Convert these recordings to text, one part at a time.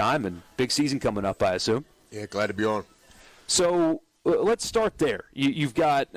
time, and big season coming up, I assume. Yeah, glad to be on. So let's start there. You've got,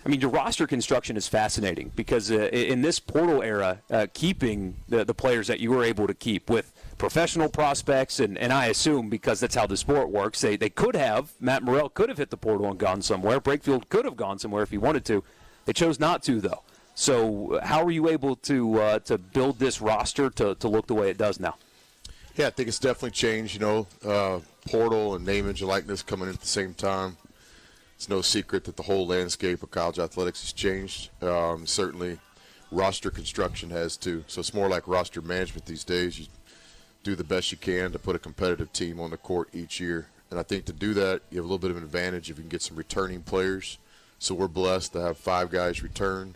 your roster construction is fascinating because in this portal era, keeping the players that you were able to keep with professional prospects, and I assume because that's how the sport works, they could have, Matt Murrell could have hit the portal and gone somewhere. Brakefield could have gone somewhere if he wanted to. They chose not to, though. So how were you able to build this roster to look the way it does now? Yeah, I think it's definitely changed, portal and name, image, and likeness coming in at the same time. It's no secret that the whole landscape of college athletics has changed. Certainly roster construction has too. So it's more like roster management these days. You do the best you can to put a competitive team on the court each year. And I think to do that, you have a little bit of an advantage if you can get some returning players. So we're blessed to have 5 guys return,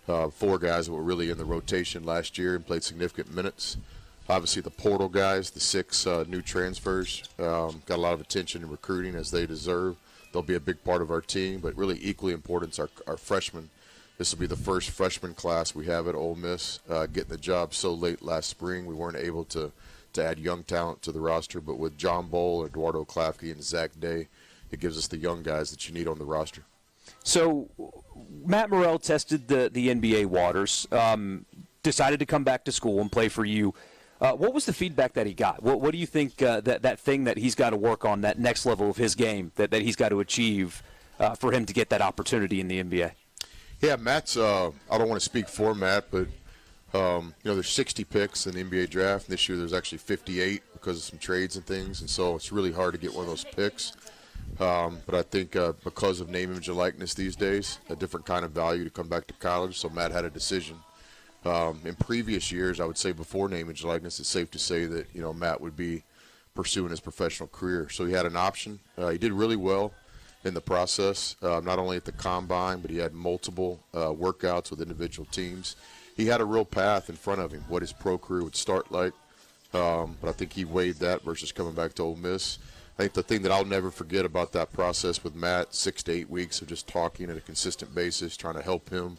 4 guys that were really in the rotation last year and played significant minutes. Obviously the portal guys, the 6 new transfers, got a lot of attention in recruiting as they deserve. They'll be a big part of our team, but really equally important is our freshmen. This will be the first freshman class we have at Ole Miss. Getting the job so late last spring, we weren't able to add young talent to the roster, but with John Bowl, Eduardo Klafke, and Zach Day, it gives us the young guys that you need on the roster. So Matt Murrell tested the NBA waters, decided to come back to school and play for you. What was the feedback that he got? What do you think that thing that he's got to work on, that next level of his game that he's got to achieve for him to get that opportunity in the NBA? Yeah, Matt's I don't want to speak for Matt, but there's 60 picks in the NBA draft. This year there's actually 58 because of some trades and things, and so it's really hard to get one of those picks. But I think because of name, image, and likeness these days, a different kind of value to come back to college, so Matt had a decision. In previous years, I would say before name, image, and likeness, it's safe to say that Matt would be pursuing his professional career. So he had an option. He did really well in the process, not only at the combine, but he had multiple workouts with individual teams. He had a real path in front of him, what his pro career would start like. But I think he weighed that versus coming back to Ole Miss. I think the thing that I'll never forget about that process with Matt, 6 to 8 weeks of just talking at a consistent basis, trying to help him.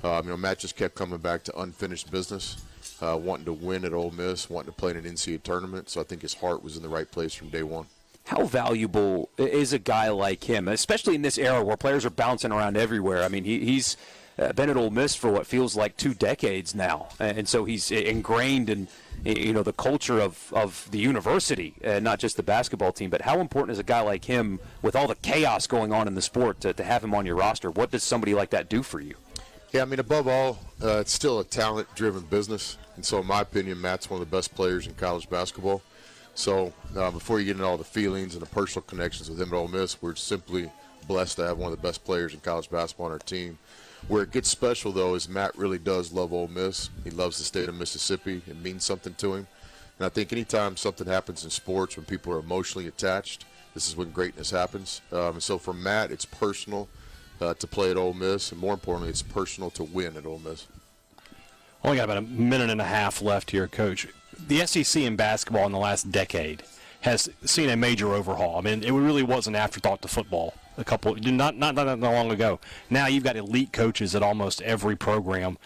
Matt just kept coming back to unfinished business, wanting to win at Ole Miss, wanting to play in an NCAA tournament. So I think his heart was in the right place from day one. How valuable is a guy like him, especially in this era where players are bouncing around everywhere? I mean, he's been at Ole Miss for what feels like 2 decades now, and so he's ingrained in the culture of the university, not just the basketball team. But how important is a guy like him, with all the chaos going on in the sport, to have him on your roster? What does somebody like that do for you? Yeah, above all, it's still a talent-driven business, and so in my opinion, Matt's one of the best players in college basketball. So before you get into all the feelings and the personal connections with him at Ole Miss, we're simply blessed to have one of the best players in college basketball on our team. Where it gets special, though, is Matt really does love Ole Miss. He loves the state of Mississippi. It means something to him. And I think anytime something happens in sports when people are emotionally attached, this is when greatness happens. And so for Matt, it's personal to play at Ole Miss, and more importantly, it's personal to win at Ole Miss. Only got about a minute and a half left here, Coach. The SEC in basketball in the last decade has seen a major overhaul. I mean, it really was an afterthought to football not long ago. Now you've got elite coaches at almost every program.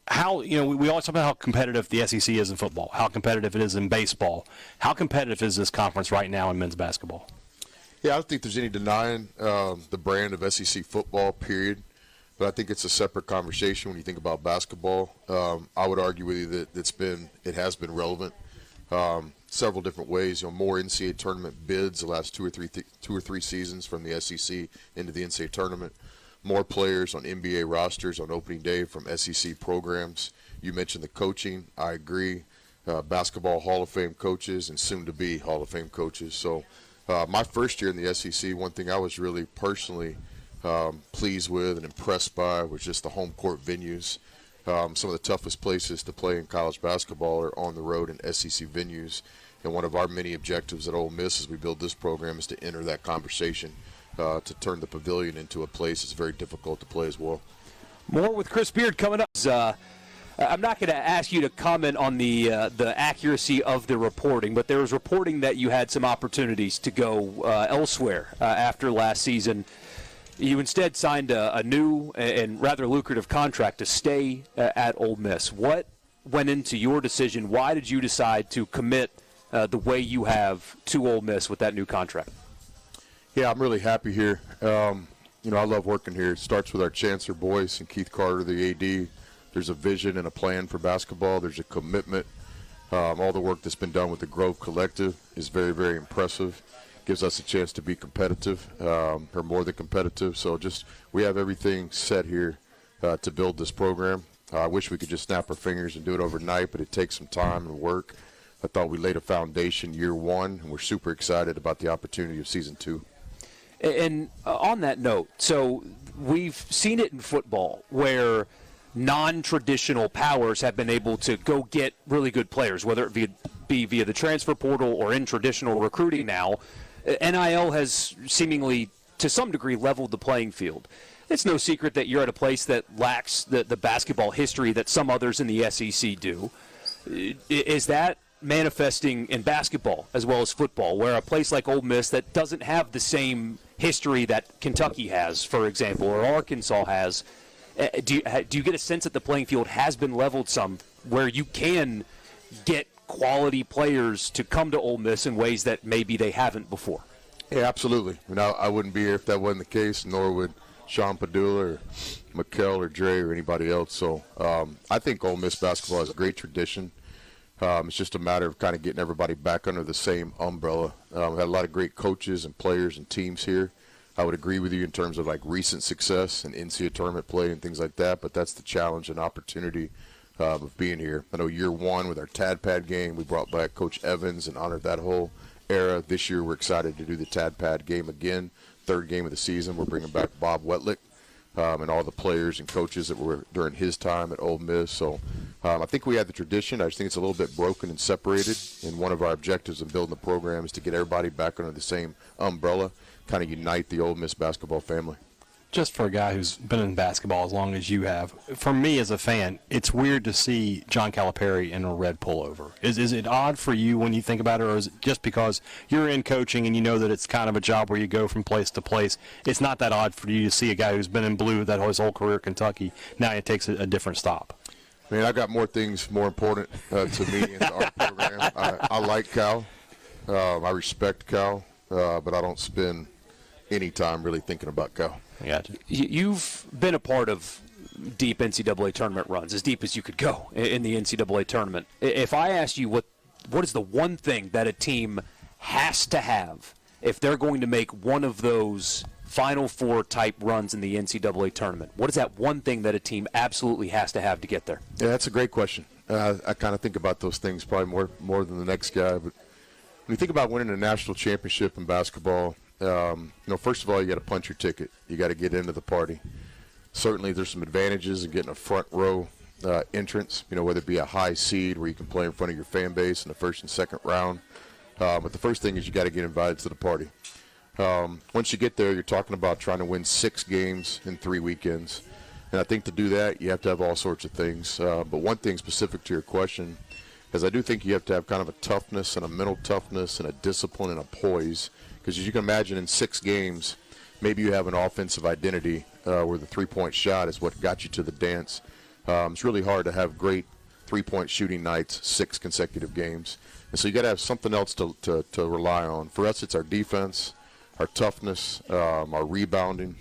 How, we always talk about how competitive the SEC is in football, how competitive it is in baseball. How competitive is this conference right now in men's basketball? Yeah, I don't think there's any denying the brand of SEC football, period. But I think it's a separate conversation when you think about basketball. I would argue with you that it has been relevant several different ways. More NCAA tournament bids the last two or three seasons from the SEC into the NCAA tournament. More players on NBA rosters on opening day from SEC programs. You mentioned the coaching. I agree. Basketball Hall of Fame coaches and soon-to-be Hall of Fame coaches. So my first year in the SEC, one thing I was really personally pleased with and impressed by was just the home court venues. Some of the toughest places to play in college basketball are on the road in SEC venues. And one of our many objectives at Ole Miss as we build this program is to enter that conversation, to turn the Pavilion into a place that's very difficult to play as well. More with Chris Beard coming up. I'm not going to ask you to comment on the accuracy of the reporting, but there was reporting that you had some opportunities to go elsewhere after last season. You instead signed a new and rather lucrative contract to stay at Ole Miss. What went into your decision? Why did you decide to commit the way you have to Ole Miss with that new contract? Yeah, I'm really happy here. I love working here. It starts with our Chancellor Boyce and Keith Carter, the AD. There's a vision and a plan for basketball. There's a commitment. All the work that's been done with the Grove Collective is very, very impressive. Gives us a chance to be competitive, or more than competitive. So we have everything set here to build this program. I wish we could just snap our fingers and do it overnight, but it takes some time and work. I thought we laid a foundation year one, and we're super excited about the opportunity of season 2. And on that note, so we've seen it in football where non-traditional powers have been able to go get really good players, whether it be via the transfer portal or in traditional recruiting now. NIL has seemingly, to some degree, leveled the playing field. It's no secret that you're at a place that lacks the basketball history that some others in the SEC do. Is that manifesting in basketball as well as football, where a place like Ole Miss that doesn't have the same history that Kentucky has, for example, or Arkansas has, do you get a sense that the playing field has been leveled some, where you can get quality players to come to Ole Miss in ways that maybe they haven't before? Yeah, absolutely. I wouldn't be here if that wasn't the case, nor would Sean Pedulla or Mikkel or Dre or anybody else. So I think Ole Miss basketball has a great tradition. It's just a matter of kind of getting everybody back under the same umbrella. We had a lot of great coaches and players and teams here. I would agree with you in terms of like recent success and NCAA tournament play and things like that, but that's the challenge and opportunity of being here. I know year one with our Tad Pad game, we brought back Coach Evans and honored that whole era. This year we're excited to do the Tad Pad game again. Third game of the season, we're bringing back Bob Wetlick and all the players and coaches that were during his time at Ole Miss. So I think we had the tradition. I just think it's a little bit broken and separated. And one of our objectives in building the program is to get everybody back under the same umbrella, kind of unite the Ole Miss basketball family. Just for a guy who's been in basketball as long as you have, for me as a fan, it's weird to see John Calipari in a red pullover. Is it odd for you when you think about it, or is it just because you're in coaching and you know that it's kind of a job where you go from place to place? It's not that odd for you to see a guy who's been in blue that his whole career at Kentucky, now it takes a different stop. I mean, I got more things more important to me in our program. I like Cal. I respect Cal, but I don't spend any time really thinking about Cal. I got you. You've been a part of deep NCAA tournament runs, as deep as you could go in the NCAA tournament. If I asked you what is the one thing that a team has to have if they're going to make one of those Final Four type runs in the NCAA tournament, what is that one thing that a team absolutely has to have to get there? Yeah, that's a great question. I kind of think about those things probably more than the next guy. But when you think about winning a national championship in basketball, first of all, you got to punch your ticket. You got to get into the party. Certainly, there's some advantages in getting a front row entrance. Whether it be a high seed where you can play in front of your fan base in the first and second round. But the first thing is you got to get invited to the party. Once you get there, you're talking about trying to win 6 games in 3 weekends. And I think to do that, you have to have all sorts of things. But one thing specific to your question is I do think you have to have kind of a toughness and a mental toughness and a discipline and a poise. Because as you can imagine, in 6 games, maybe you have an offensive identity where the three-point shot is what got you to the dance. It's really hard to have great three-point shooting nights 6 consecutive games. And so you got to have something else to rely on. For us, it's our defense, our toughness, our rebounding.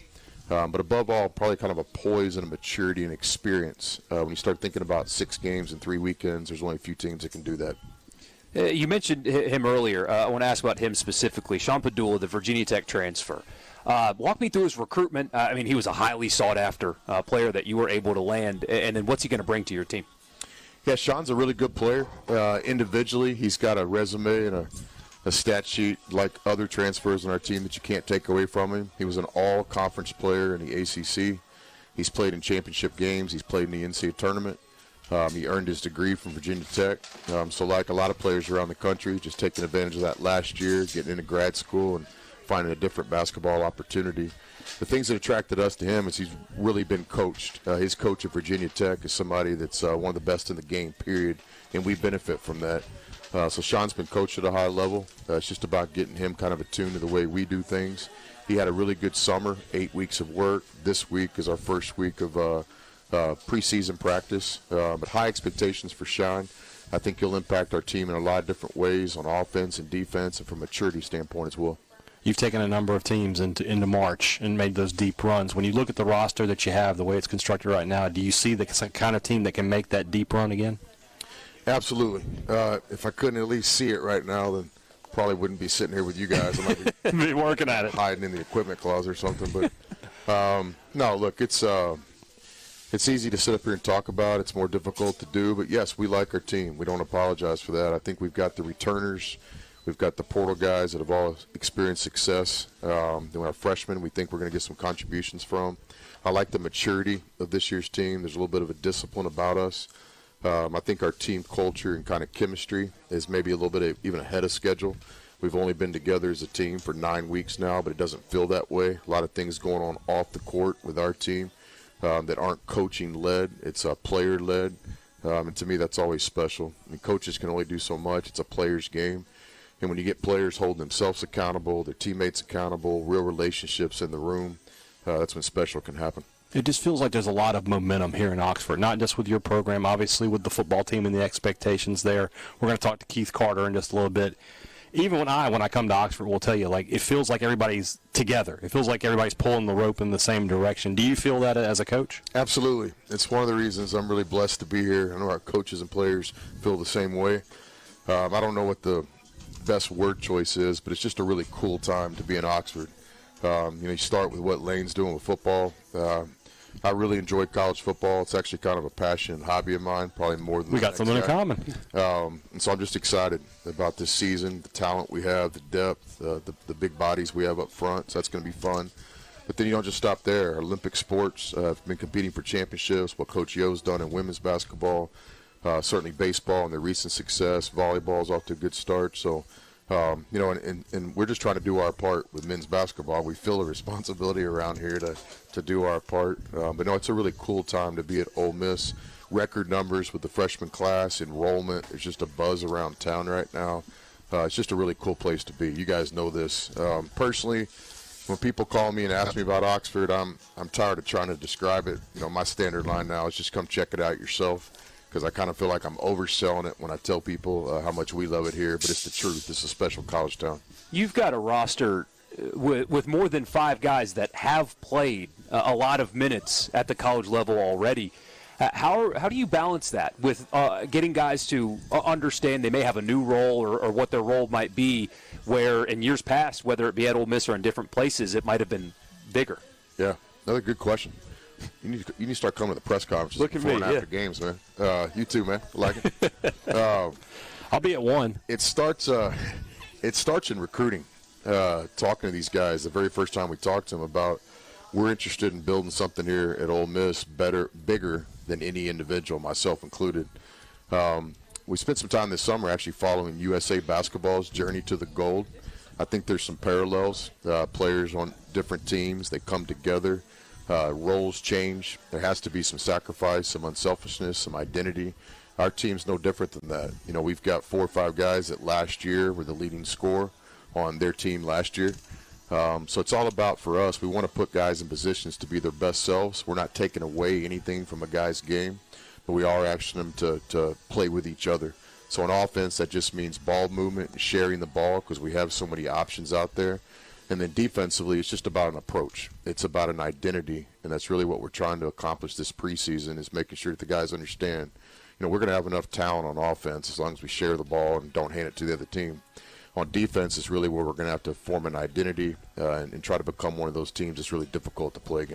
But above all, probably kind of a poise and a maturity and experience. When you start thinking about 6 games in 3 weekends, there's only a few teams that can do that. You mentioned him earlier. I want to ask about him specifically. Sean Pedulla, the Virginia Tech transfer. Walk me through his recruitment. He was a highly sought-after player that you were able to land. And then what's he going to bring to your team? Yeah, Sean's a really good player. Individually, he's got a resume and a stat sheet like other transfers on our team that you can't take away from him. He was an all-conference player in the ACC. He's played in championship games. He's played in the NCAA tournament. He earned his degree from Virginia Tech. So like a lot of players around the country, just taking advantage of that last year, getting into grad school and finding a different basketball opportunity. The things that attracted us to him is he's really been coached. His coach at Virginia Tech is somebody that's one of the best in the game, period, and we benefit from that. So Sean's been coached at a high level. It's just about getting him kind of attuned to the way we do things. He had a really good summer, 8 weeks of work. This week is our first week of preseason practice, but high expectations for Sean. I think he'll impact our team in a lot of different ways on offense and defense and from a maturity standpoint as well. You've taken a number of teams into March and made those deep runs. When you look at the roster that you have, the way it's constructed right now, do you see the kind of team that can make that deep run again? Absolutely. If I couldn't at least see it right now, then probably wouldn't be sitting here with you guys. I might be working at it, hiding in the equipment closet or something. But no, look, it's easy to sit up here and talk about. It's more difficult to do. But yes, we like our team. We don't apologize for that. I think we've got the returners. We've got the portal guys that have all experienced success. Then our freshmen, we think we're going to get some contributions from. I like the maturity of this year's team. There's a little bit of a discipline about us. I think our team culture and kind of chemistry is maybe a little bit even ahead of schedule. We've only been together as a team for 9 weeks now, but it doesn't feel that way. A lot of things going on off the court with our team that aren't coaching-led. It's player-led, and to me that's always special. I mean, coaches can only do so much. It's a player's game. And when you get players holding themselves accountable, their teammates accountable, real relationships in the room, that's when special can happen. It just feels like there's a lot of momentum here in Oxford, not just with your program, obviously with the football team and the expectations there. We're going to talk to Keith Carter in just a little bit. Even when I come to Oxford, will tell you, like, it feels like everybody's together. It feels like everybody's pulling the rope in the same direction. Do you feel that as a coach? Absolutely. It's one of the reasons I'm really blessed to be here. I know our coaches and players feel the same way. I don't know what the best word choice is, but it's just a really cool time to be in Oxford. You start with what Lane's doing with football. I really enjoy college football. It's actually kind of a passion and hobby of mine, probably more than we got something in common. And so I'm just excited about this season, the talent we have, the depth, the big bodies we have up front. So that's going to be fun. But then you don't just stop there. Olympic sports, I've been competing for championships, what Coach Yo's done in women's basketball, certainly baseball and their recent success. Volleyball's off to a good start. So, and we're just trying to do our part with men's basketball. We feel a responsibility around here to do our part. But no, it's a really cool time to be at Ole Miss. Record numbers with the freshman class, enrollment. There's just a buzz around town right now. It's just a really cool place to be. You guys know this. Personally, when people call me and ask me about Oxford, I'm tired of trying to describe it. My standard line now is just come check it out yourself, because I kind of feel like I'm overselling it when I tell people how much we love it here, but it's the truth. It's a special college town. You've got a roster with more than 5 guys that have played a lot of minutes at the college level already. How do you balance that with getting guys to understand they may have a new role or what their role might be, where in years past, whether it be at Ole Miss or in different places, it might have been bigger? Yeah, another good question. You need to start coming to the press conferences before and after games, man. You too, man. I like it. I'll be at one. It starts in recruiting. Talking to these guys, the very first time we talked to them about we're interested in building something here at Ole Miss bigger than any individual, myself included. We spent some time this summer actually following USA Basketball's journey to the gold. I think there's some parallels. Players on different teams, they come together. Roles change. There has to be some sacrifice, some unselfishness, some identity. Our team's no different than that. We've got 4 or 5 guys that last year were the leading scorer on their team last year. So it's all about, for us, we want to put guys in positions to be their best selves. We're not taking away anything from a guy's game, but we are asking them to play with each other. So on offense, that just means ball movement and sharing the ball, because we have so many options out there. And then defensively, it's just about an approach. It's about an identity, and that's really what we're trying to accomplish this preseason, is making sure that the guys understand, we're going to have enough talent on offense as long as we share the ball and don't hand it to the other team. On defense is really where we're going to have to form an identity and try to become one of those teams that's really difficult to play against.